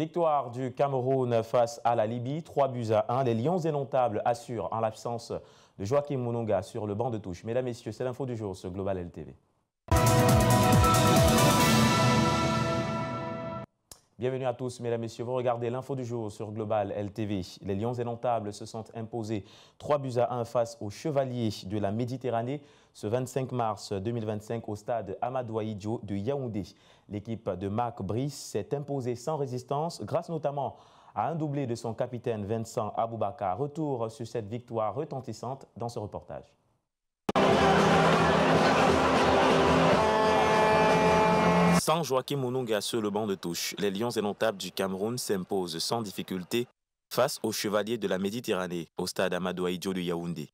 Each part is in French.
Victoire du Cameroun face à la Libye, 3-1. Les Lions indomptables assurent en l'absence de Joachim Mononga sur le banc de touche. Mesdames, Messieurs, c'est l'info du jour sur Global LTV. Bienvenue à tous, mesdames, messieurs. Vous regardez l'info du jour sur Global LTV. Les Lions indomptables se sont imposés 3-1 face aux Chevaliers de la Méditerranée ce 25 mars 2025 au stade Amadou Ahidjo de Yaoundé. L'équipe de Marc Brice s'est imposée sans résistance grâce notamment à un doublé de son capitaine Vincent Aboubakar. Retour sur cette victoire retentissante dans ce reportage. Sans Joachim Mononga sur le banc de touche, les Lions indomptables du Cameroun s'imposent sans difficulté face aux Chevaliers de la Méditerranée au stade Amadou Ahidjo de Yaoundé.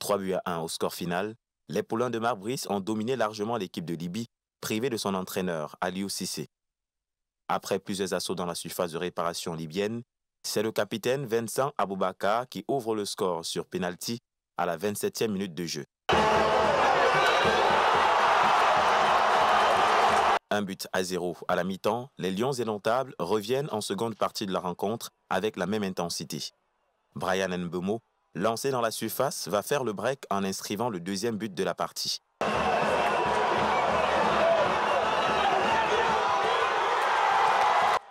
3-1 au score final, les poulains de Marc Brice ont dominé largement l'équipe de Libye, privée de son entraîneur, Aliou Cissé. Après plusieurs assauts dans la surface de réparation libyenne, c'est le capitaine Vincent Aboubakar qui ouvre le score sur pénalty à la 27e minute de jeu. 1-0 à la mi-temps, les Lions indomptables reviennent en seconde partie de la rencontre avec la même intensité. Bryan Mbeumo, lancé dans la surface, va faire le break en inscrivant le deuxième but de la partie.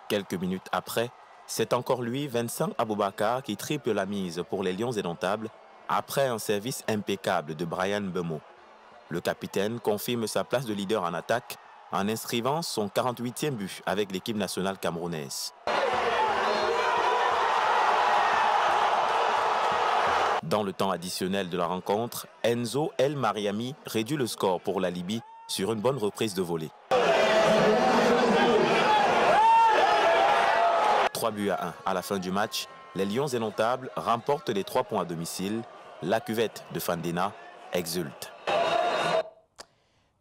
Quelques minutes après, c'est encore lui, Vincent Aboubakar, qui triple la mise pour les Lions indomptables après un service impeccable de Bryan Mbeumo. Le capitaine confirme sa place de leader en attaque en inscrivant son 48e but avec l'équipe nationale camerounaise. Dans le temps additionnel de la rencontre, Enzo El Mariami réduit le score pour la Libye sur une bonne reprise de volée. 3-1 à la fin du match, les Lions indomptables remportent les 3 points à domicile. La cuvette de Fandena exulte.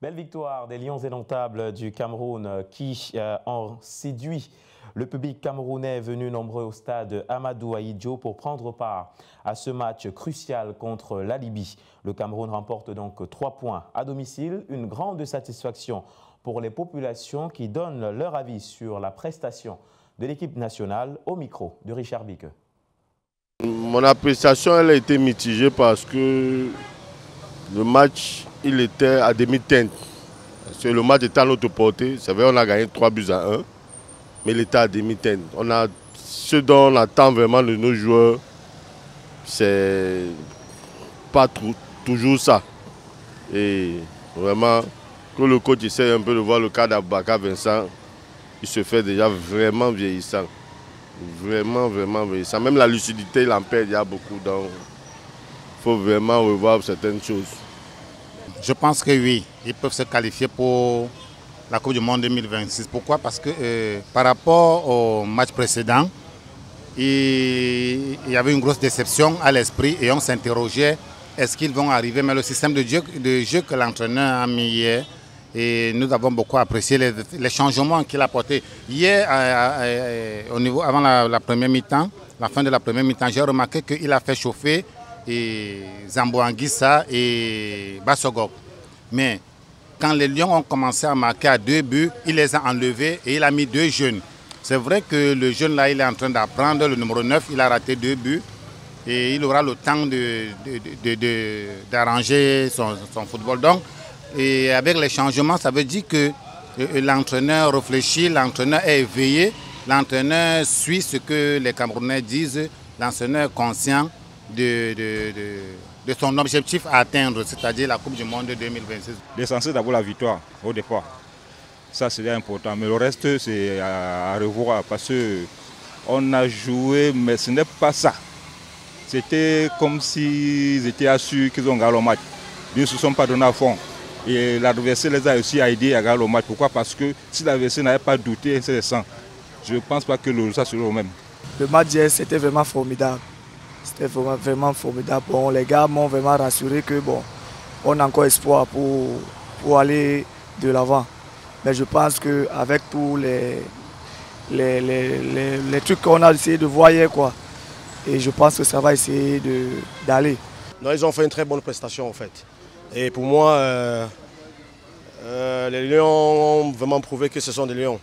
Belle victoire des Lions indomptables du Cameroun qui ont séduit le public camerounais venu nombreux au stade Amadou Ahidjo pour prendre part à ce match crucial contre la Libye. Le Cameroun remporte donc 3 points à domicile, une grande satisfaction pour les populations qui donnent leur avis sur la prestation de l'équipe nationale au micro de Richard Bique. Mon appréciation elle a été mitigée parce que le match il était à demi-teinte. Le match était à notre portée. C'est vrai, on a gagné 3-1, mais il était à demi-teinte. Ce dont on attend vraiment de nos joueurs, c'est pas toujours ça. Et vraiment, que le coach essaie un peu de voir le cas d'Aboubacar Vincent, il se fait déjà vraiment vieillissant. Vraiment vieillissant. Même la lucidité, il en perd déjà beaucoup. Donc, il faut vraiment revoir certaines choses. Je pense que oui, ils peuvent se qualifier pour la Coupe du Monde 2026. Pourquoi? Parce que par rapport au match précédent, il y avait une grosse déception à l'esprit et on s'interrogeait, est-ce qu'ils vont arriver? Mais le système de jeu que l'entraîneur a mis hier, et nous avons beaucoup apprécié les changements qu'il a apportés. Hier, avant la première mi-temps, la fin de la première mi-temps, j'ai remarqué qu'il a fait chauffer et Zambo Anguissa et Bassogok. Mais quand les Lions ont commencé à marquer à 2 buts, il les a enlevés et il a mis 2 jeunes. C'est vrai que le jeune là, il est en train d'apprendre, le numéro 9, il a raté 2 buts et il aura le temps d'arranger son football. Donc, et avec les changements, ça veut dire que l'entraîneur réfléchit, l'entraîneur est éveillé, l'entraîneur suit ce que les Camerounais disent, l'entraîneur est conscient de son objectif à atteindre, c'est-à-dire la Coupe du Monde 2026. L'essentiel d'abord la victoire au départ. Ça c'est important, mais le reste c'est à revoir parce qu'on a joué, mais ce n'est pas ça. C'était comme s'ils étaient assurés qu'ils ont gagné le match. Ils ne se sont pas donnés à fond. Et l'adversaire les a aussi aidés à gagner le match. Pourquoi? Parce que si l'adversaire n'avait pas douté, c'est ça. Je ne pense pas que ça serait le même. Le match d'hier, c'était vraiment formidable. C'était vraiment formidable. Bon, les gars m'ont vraiment rassuré que bon, on a encore espoir pour aller de l'avant. Mais je pense qu'avec tous les trucs qu'on a essayé de voir hier, quoi, et je pense que ça va essayer d'aller. Non, ils ont fait une très bonne prestation en fait. Et pour moi, les Lions ont vraiment prouvé que ce sont des Lions.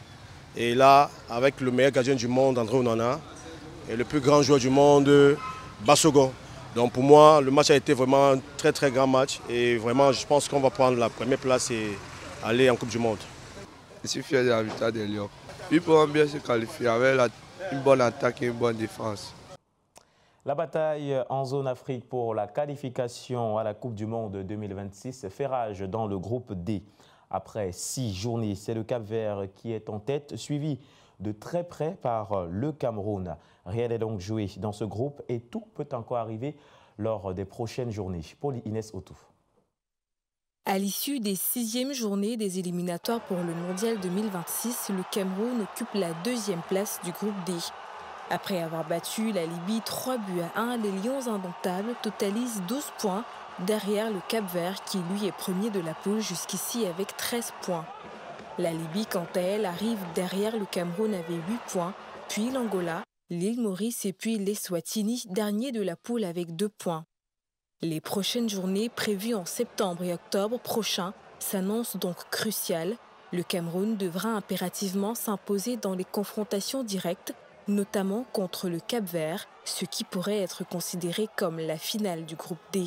Et là, avec le meilleur gardien du monde, André Onana, et le plus grand joueur du monde, Bassogo. Donc pour moi, le match a été vraiment un très très grand match. Et vraiment, je pense qu'on va prendre la première place et aller en Coupe du Monde. Je suis fier de la victoire des Lions. Ils pourront bien se qualifier avec une bonne attaque et une bonne défense. La bataille en zone Afrique pour la qualification à la Coupe du Monde 2026 fait rage dans le groupe D. Après 6 journées, c'est le Cap-Vert qui est en tête, suivi de très près par le Cameroun. Rien n'est donc joué dans ce groupe et tout peut encore arriver lors des prochaines journées. Paul-Inès Otou. À l'issue des 6e journées des éliminatoires pour le Mondial 2026, le Cameroun occupe la 2e place du groupe D. Après avoir battu la Libye 3-1, les Lions indomptables totalisent 12 points derrière le Cap-Vert qui lui est premier de la poule jusqu'ici avec 13 points. La Libye, quant à elle, arrive derrière le Cameroun avec 8 points, puis l'Angola, l'île Maurice et puis l'Eswatini, dernier de la poule avec 2 points. Les prochaines journées prévues en septembre et octobre prochains s'annoncent donc cruciales. Le Cameroun devra impérativement s'imposer dans les confrontations directes, notamment contre le Cap-Vert, ce qui pourrait être considéré comme la finale du groupe D.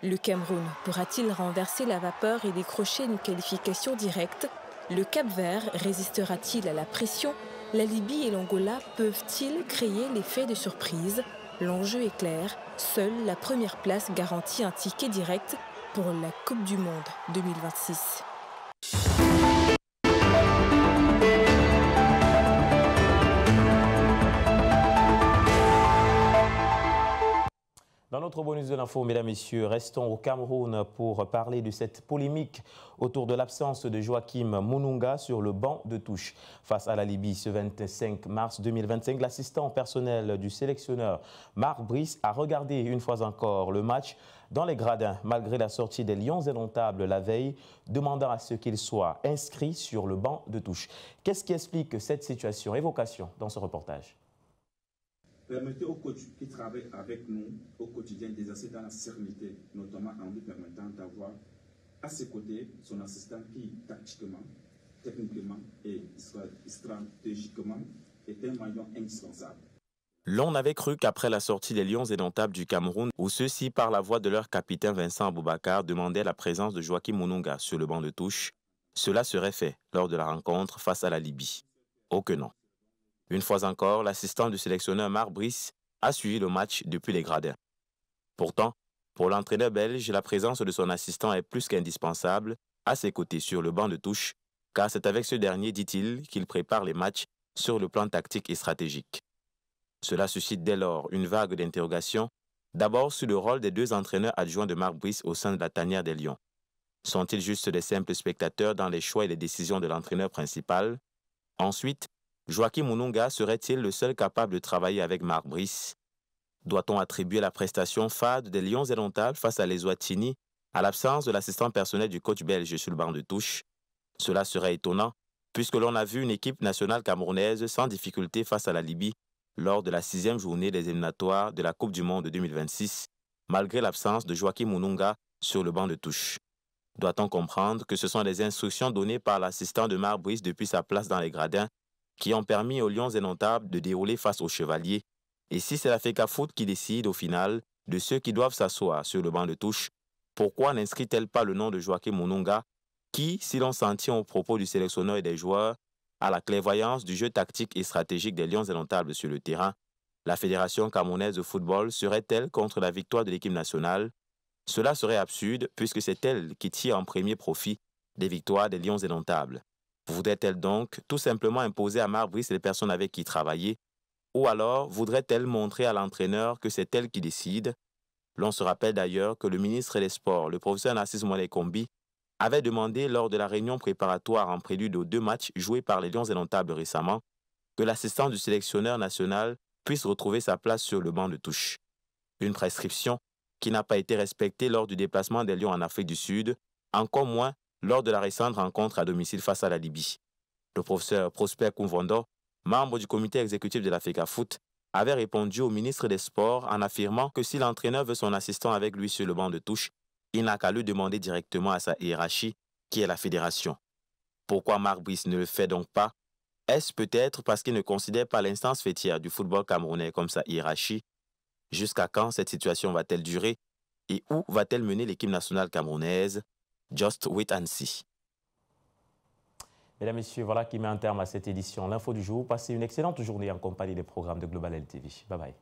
Le Cameroun pourra-t-il renverser la vapeur et décrocher une qualification directe? Le Cap-Vert résistera-t-il à la pression? La Libye et l'Angola peuvent-ils créer l'effet de surprise? L'enjeu est clair, seule la première place garantit un ticket direct pour la Coupe du Monde 2026. Dans notre bonus de l'info, mesdames, messieurs, restons au Cameroun pour parler de cette polémique autour de l'absence de Joachim Mununga sur le banc de touche. Face à la Libye ce 25 mars 2025, l'assistant personnel du sélectionneur Marc Brice a regardé une fois encore le match dans les gradins, malgré la sortie des Lions indomptables la veille, demandant à ce qu'il soit inscrit sur le banc de touche. Qu'est-ce qui explique cette situation? Évocation dans ce reportage. Permettez aux coachs qui travaillent avec nous au quotidien d'exercer dans la sérénité, notamment en lui permettant d'avoir à ses côtés son assistant qui, tactiquement, techniquement et stratégiquement, est un maillon indispensable. L'on avait cru qu'après la sortie des Lions indomptables du Cameroun, où ceux-ci, par la voix de leur capitaine Vincent Aboubakar, demandaient la présence de Joachim Mununga sur le banc de touche, cela serait fait lors de la rencontre face à la Libye. Oh que non. Une fois encore, l'assistant du sélectionneur Marc Brice a suivi le match depuis les gradins. Pourtant, pour l'entraîneur belge, la présence de son assistant est plus qu'indispensable à ses côtés sur le banc de touche, car c'est avec ce dernier, dit-il, qu'il prépare les matchs sur le plan tactique et stratégique. Cela suscite dès lors une vague d'interrogations, d'abord sur le rôle des 2 entraîneurs adjoints de Marc Brice au sein de la tanière des Lions. Sont-ils juste des simples spectateurs dans les choix et les décisions de l'entraîneur principal? Ensuite, Joachim Mununga serait-il le seul capable de travailler avec Marc Brice? Doit-on attribuer la prestation fade des Lions indomptables face à l'Eswatini à l'absence de l'assistant personnel du coach belge sur le banc de touche? Cela serait étonnant, puisque l'on a vu une équipe nationale camerounaise sans difficulté face à la Libye lors de la 6e journée des éliminatoires de la Coupe du Monde 2026, malgré l'absence de Joachim Mununga sur le banc de touche. Doit-on comprendre que ce sont des instructions données par l'assistant de Marc Brice depuis sa place dans les gradins qui ont permis aux Lions indomptables de dérouler face aux Chevaliers? Et si c'est la FECAFOOT qui décide au final de ceux qui doivent s'asseoir sur le banc de touche, pourquoi n'inscrit-elle pas le nom de Joachim Mununga qui, si l'on s'en tient aux propos du sélectionneur et des joueurs, à la clairvoyance du jeu tactique et stratégique des Lions indomptables sur le terrain, la Fédération camerounaise de football serait-elle contre la victoire de l'équipe nationale? Cela serait absurde puisque c'est elle qui tire en premier profit des victoires des Lions indomptables. Voudrait-elle donc tout simplement imposer à Marc Brice les personnes avec qui travailler? Ou alors voudrait-elle montrer à l'entraîneur que c'est elle qui décide? L'on se rappelle d'ailleurs que le ministre des Sports, le professeur Narcisse Moulay Kombi, avait demandé lors de la réunion préparatoire en prélude aux 2 matchs joués par les Lions indomptables récemment que l'assistant du sélectionneur national puisse retrouver sa place sur le banc de touche. Une prescription qui n'a pas été respectée lors du déplacement des Lions en Afrique du Sud, encore moins lors de la récente rencontre à domicile face à la Libye. Le professeur Prosper Koumvondo, membre du comité exécutif de la FECAFOOT, avait répondu au ministre des Sports en affirmant que si l'entraîneur veut son assistant avec lui sur le banc de touche, il n'a qu'à le demander directement à sa hiérarchie, qui est la fédération. Pourquoi Marc Brice ne le fait donc pas? Est-ce peut-être parce qu'il ne considère pas l'instance fêtière du football camerounais comme sa hiérarchie? Jusqu'à quand cette situation va-t-elle durer et où va-t-elle mener l'équipe nationale camerounaise? Just wait and see. Mesdames, Messieurs, voilà qui met un terme à cette édition. L'info du jour. Passez une excellente journée en compagnie des programmes de Global LTV. Bye bye.